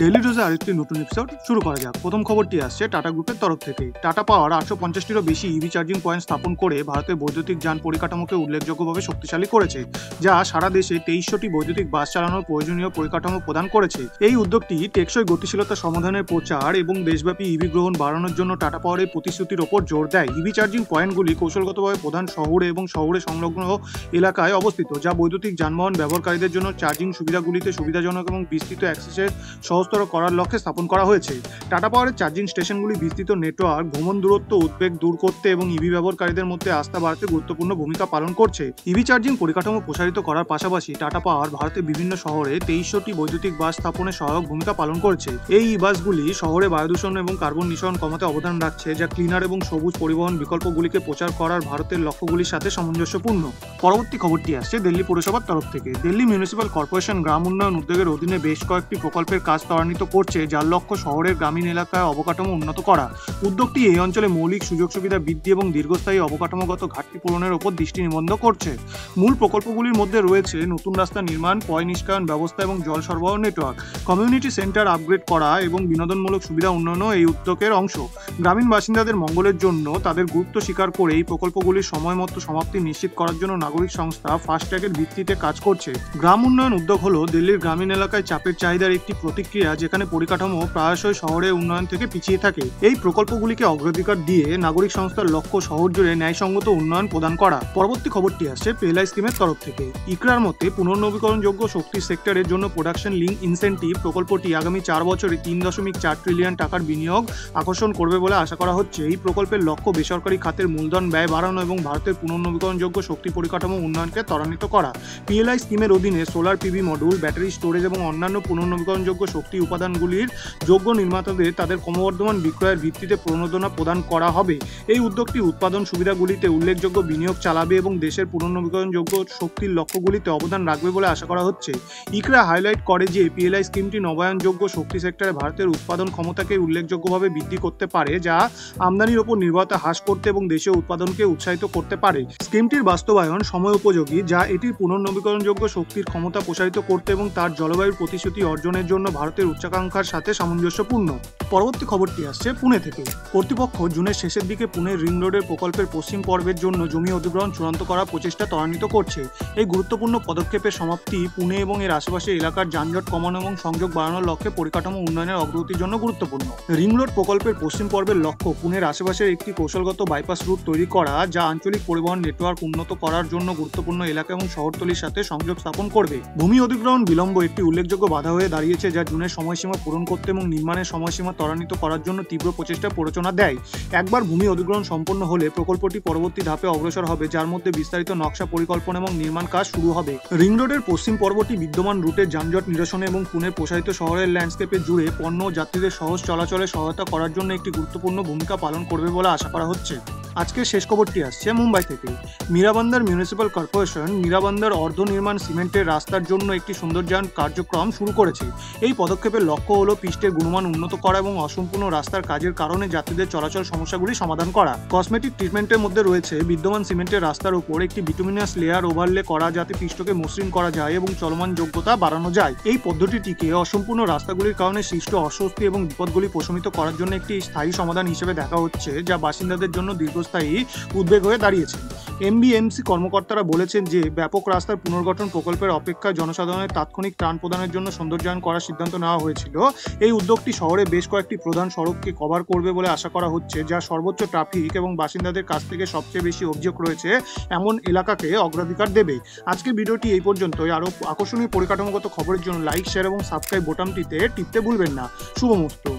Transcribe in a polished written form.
Daily ডোজে আরেকটি নতুন episode শুরু করা যাক। প্রথম খবরটি আসছে টাটা গ্রুপের তরফ থেকে। টাটা পাওয়ার 850টিরও বেশি ইভি চার্জিং পয়েন্ট স্থাপন করে ভারতের বৈদ্যুতিক যান পরিকাঠামোকে উল্লেখযোগ্যভাবে শক্তিশালী করেছে, যা সারা দেশে 2300টি বৈদ্যুতিক বাস চালানোর প্রয়োজনীয় পরিকাঠামো প্রদান করেছে। এই উদ্যোগটি টেকসই গতিশীলতা সমাধানের প্রচার এবং দেশব্যাপী ইভি গ্রহণ বাড়ানোর জন্য টাটা পাওয়ারের প্রতিশ্রুতির ওপর জোর দেয়। ইভি চার্জিং পয়েন্টগুলি কৌশলগতভাবে প্রধান শহরে এবং শহরে সংলগ্ন এলাকায় অবস্থিত, যা বৈদ্যুতিক যানবাহন ব্যবহারকারীদের জন্য চার্জিং সুবিধাগুলিতে সুবিধাজনক এবং বিস্তৃত অ্যাক্সেসের সহজতর করার লক্ষ্যে স্থাপন করা হয়েছে। টাটা পাওয়ারের চার্জিং স্টেশনগুলি বিস্তৃত নেটওয়ার্ক, ভ্রমণ দূরত্ব উদ্বেগ দূর করতে এবং ইভি ব্যবহারকারীদের মধ্যে আস্থা বাড়াতে গুরুত্বপূর্ণ ভূমিকা পালন করছে। ইভি চার্জিং পরিকাঠামো প্রসারিত করার পাশাপাশি টাটা পাওয়ার ভারতের বিভিন্ন শহরে 2300টি বৈদ্যুতিক বাস স্থাপনে সহায়ক ভূমিকা পালন করছে। এই ই বাসগুলি শহরে বায়ু দূষণ এবং কার্বন নিঃসরণ কমাতে অবদান রাখছে, যা ক্লিনার এবং সবুজ পরিবহন বিকল্পগুলিকে প্রচার করার ভারতের লক্ষ্যগুলির সাথে সামঞ্জস্যপূর্ণ। পরবর্তী খবরটি আসছে দিল্লি পৌরসভার তরফ থেকে। দিল্লি মিউনিসিপ্যাল কর্পোরেশন গ্রাম উন্নয়ন উদ্যোগের অধীনে বেশ কয়েকটি প্রকল্পের কাজ ত্বরান্বিত করছে, যার লক্ষ্য শহরের গ্রামীণ এলাকায় অবকাঠামো উন্নত করা। উদ্যোগটি এই অঞ্চলে মৌলিক সুযোগ সুবিধা বৃদ্ধি এবং দীর্ঘস্থায়ী অবকাঠামোগত ঘাটতি পূরণের উপর দৃষ্টি নিবদ্ধ করছে। মূল প্রকল্পগুলির মধ্যে রয়েছে নতুন রাস্তা নির্মাণ, পয় নিষ্কাশন ব্যবস্থা এবং জল সরবরাহ নেটওয়ার্ক। কমিউনিটি সেন্টার আপগ্রেড করা এবং বিনোদনমূলক সুবিধা উন্নয়নও এই উদ্যোগের অংশ। গ্রামীণ বাসিন্দাদের মঙ্গলের জন্য তাদের গুরুত্ব স্বীকার করে এই প্রকল্পগুলির সময়মতো সমাপ্তি নিশ্চিত করার জন্য নাগরিক সংস্থা ফাস্ট ট্র্যাকের ভিত্তিতে কাজ করছে। গ্রাম উন্নয়ন উদ্যোগ হল দিল্লির গ্রামীণ এলাকায় চাপের চাহিদার একটি প্রতিক্রিয়া, যেখানে পরিকাঠামো প্রায়শই শহরের উন্নয়ন থেকে পিছিয়ে থাকে। এই প্রকল্পগুলিকে অগ্রাধিকার দিয়ে নাগরিক সংস্থার লক্ষ্য শহর জুড়ে ন্যায়সঙ্গত উন্নয়ন প্রদান করা। পরবর্তী খবরটি আসছে পিএলআই স্কিমের তরফ থেকে। ইকরার মতে পুনর্নবীকরণযোগ্য শক্তি সেক্টরের জন্য প্রোডাকশন লিঙ্ক ইনসেন্টিভ প্রকল্পটি আগামী 4 বছরে 3.4 ট্রিলিয়ন টাকার বিনিয়োগ আকর্ষণ করবে বলে আশা করা হচ্ছে। এই প্রকল্পের লক্ষ্য বেসরকারি খাতের মূলধন ব্যয় বাড়ানো এবং ভারতের পুনর্নবীকরণযোগ্য শক্তি পরিকাঠামো উন্নয়নকে ত্বরান্বিত করা। পিএলআই স্কিমের অধীনে solar PV module, battery storage এবং অন্যান্য পুনর্নবীকরণযোগ্য শক্তি উপাদানগুলির যোগ্য নির্মাতাদের তাদের ক্রমবর্ধমান বিক্রয়ের ভিত্তিতে প্রণোদনা প্রদান করা হবে। এই উদ্যোগটি উৎপাদন সুবিধাগুলিতে উল্লেখযোগ্য বিনিয়োগ চালাবে এবং দেশের পুনর্নবীকরণযোগ্য শক্তির লক্ষ্যগুলিতে অবদান রাখবে বলে আশা করা হচ্ছে। ইকরা হাইলাইট করে যে পিএলআই স্কিমটি নবায়নযোগ্য শক্তি সেক্টরে ভারতের উৎপাদন ক্ষমতাকে উল্লেখযোগ্যভাবে বৃদ্ধি করতে পারে, যা আমদানির উপর নির্ভরতা হ্রাস করতে এবং দেশীয় উৎপাদনকে উৎসাহিত করতে পারে। স্কিমটির বাস্তবায়ন সময় উপযোগী, যা এটির পুনর্নবীকরণযোগ্য শক্তির ক্ষমতা প্রসারিত করতে এবং তার জলবায়ুর প্রতিশ্রুতি অর্জনের জন্য ভারতের উচ্চাকাঙ্ক্ষার সাথে সামঞ্জস্যপূর্ণ। পরবর্তী খবরটি আসছে পুনে থেকে। কর্তৃপক্ষ জুনের শেষের দিকে পুনের রিং রোডের প্রকল্পের পশ্চিম পর্বের জন্য জমি অধিগ্রহণ চূড়ান্ত করার প্রচেষ্টা ত্বরান্বিত করছে। এই গুরুত্বপূর্ণ পদক্ষেপের সমাপ্তি পুনে এবং এর আশেপাশে এলাকার যানজট কমানো এবং সংযোগ বাড়ানোর লক্ষ্যে পরিকাঠামো উন্নয়নের অগ্রগতির জন্য গুরুত্বপূর্ণ। রিং রোড প্রকল্পের পশ্চিম পর্বের লক্ষ্য পুনের আশেপাশের একটি কৌশলগত বাইপাস রুট তৈরি করা, যা আঞ্চলিক পরিবহন নেটওয়ার্ক উন্নত করার জন্য গুরুত্বপূর্ণ এলাকা এবং শহরতলির সাথে সংযোগ স্থাপন করবে। ভূমি অধিগ্রহণ বিলম্ব একটি উল্লেখযোগ্য বাধা হয়ে দাঁড়িয়েছে, যা জুনের সময়সীমা পূরণ করতে এবং নির্মাণের সময়সীমা ত্বরান্বিত করার জন্য তীব্র প্রচেষ্টা প্ররোচনা দেয়। একবার ভূমি অধিগ্রহণ সম্পন্ন হলে প্রকল্পটি পরবর্তী ধাপে অগ্রসর হবে, যার মধ্যে বিস্তারিত নকশা পরিকল্পনা এবং নির্মাণ কাজ শুরু হবে। রিং রোডের পশ্চিম পর্বটি বিদ্যমান রুটের যানজট নিরসনে এবং পুনের প্রসারিত শহরের ল্যান্ডস্কেপে জুড়ে পণ্য ও যাত্রীদের সহজ চলাচলে সহায়তা করার জন্য একটি গুরুত্বপূর্ণ ভূমিকা পালন করবে বলে আশা করা হচ্ছে। আজকের শেষ খবরটি আসছে মুম্বাই থেকে। মীরাবান্দার মিউনিসিপ্যাল কর্পোরেশন মীরাবান্দার অর্ধ নির্মাণ সিমেন্টের রাস্তার জন্য একটি সৌন্দর্যায়ন কার্যক্রম শুরু করেছে। এই পদক্ষেপের লক্ষ্য হল পিস্টের গুণমান উন্নত করা এবং অসম্পূর্ণ রাস্তার কাজের কারণে যাত্রীদের চলাচল সমস্যাগুলি সমাধান করা। কসমেটিক ট্রিটমেন্টের মধ্যে রয়েছে বিদ্যমান সিমেন্টের রাস্তার উপর একটি বিটুমিনাস লেয়ার ওভারলে করা, যাতে পিষ্টকে মসৃণ করা যায় এবং চলমান যোগ্যতা বাড়ানো যায়। এই পদ্ধতিটিকে অসম্পূর্ণ রাস্তাগুলির কারণে সৃষ্ট অস্বস্তি এবং বিপদগুলি প্রশমিত করার জন্য একটি স্থায়ী সমাধান হিসেবে দেখা হচ্ছে, যা বাসিন্দাদের জন্য দীর্ঘস্থায়ী উদ্বেগ হয়ে দাঁড়িয়েছে। এমবিএমসি কর্মকর্তারা বলেছেন যে ব্যাপক রাস্তার পুনর্গঠন প্রকল্পের অপেক্ষায় জনসাধারণের তাৎক্ষণিক ত্রাণ প্রদানের জন্য সৌন্দর্যায়ন করার সিদ্ধান্ত নেওয়া হয়েছিল। এই উদ্যোগটি শহরে বেশ কয়েকটি প্রধান সড়ককে কভার করবে বলে আশা করা হচ্ছে, যা সর্বোচ্চ ট্রাফিক এবং বাসিন্দাদের কাছ থেকে সবচেয়ে বেশি অভিযোগ রয়েছে এমন এলাকাকে অগ্রাধিকার দেবে। আজকের ভিডিওটি এই পর্যন্তই। আরও আকর্ষণীয় পরিকাঠামোগত খবরের জন্য লাইক, শেয়ার এবং সাবস্ক্রাইব বোতামটিতে টিপতে ভুলবেন না। শুভমস্তু।